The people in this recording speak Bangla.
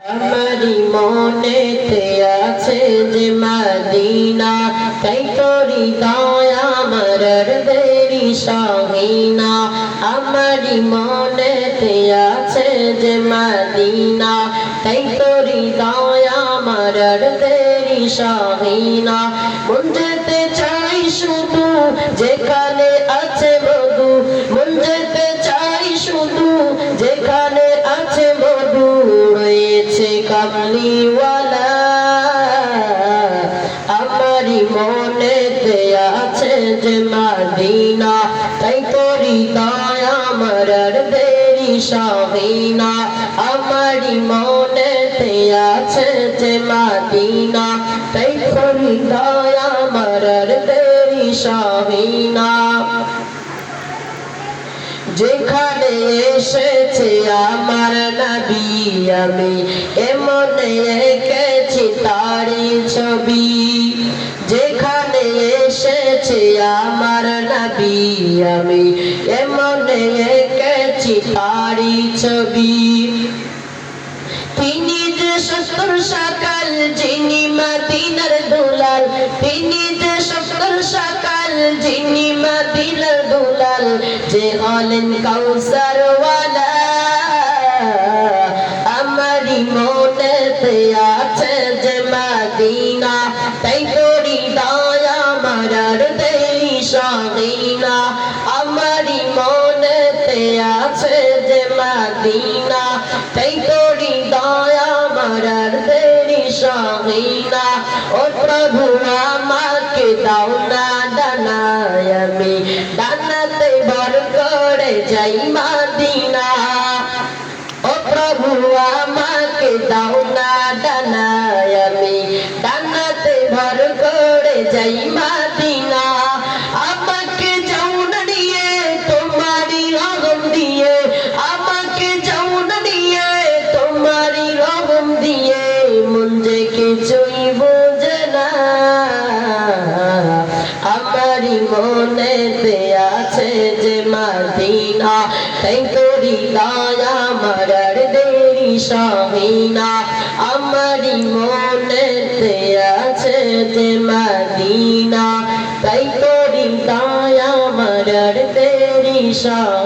আমারি মনেতে আছে যে মদিনা, তাই তোরি দয়া আমার দেরি সহিনা। আমারি মনেতে আছে যে মদিনা, তাই তোরি দয়া আমার দেরি সহিনা। মন যেতে চাই শুধু যেখানে আছে মধু, মন যেতে চাই শুধু যেখানে আছে মধু। রয়েছে কামলিওয়ালা, আমারি মনেতে আছে যে মদিনা, তাই তোরি দয়া আমার দেরি সহিনা। আমারি মনেতে আছে যে মদিনা, তাই তোরি দয়া আমার দেরি সহিনা। যেখানে এসেছে আমার নবী, আমি এমনে এঁকেছি তারি ছবি। যেখানে এসেছে আমার নবী, আমি এমনে এঁকেছি তারি ছবি। তিনি যে সত্তর সকাল যিনি মদিনার দুলাল, তিনি যে সত্তর সকাল যিনি মদিনার দুলাল, যে হলেন কাউসার ওয়ালা। আমারি মনেতে আছে যে মদিনা, তাই তোরি দয়া আমার দেরি সহিনা। আমারি মনেতে আছে যে মদিনা, তাই তোরি দয়া আমার দেরি সহিনা। ও প্রভু আমাকে দাও না ডানায়, আমি ডানাতে ভর করে যাই মদিনা। ও প্রভু আমাকে দাও না ডানায়, আমি ডানাতে ভর করে যাই মদিনা। আমাকে যাও না নিয়ে তোমারি রহম দিয়ে, আমাকে যাও না নিয়ে তোমারি রহম দিয়ে, মন যে কিছুই বোঝে না। আমারি মনেতে আছে যে মদিনা, তাই তোরি দয়া আমার দেরি সহিনা। আমারি মনেতে আছে যে মদিনা, তাই তোরি দয়া আমার দেরি সহিনা।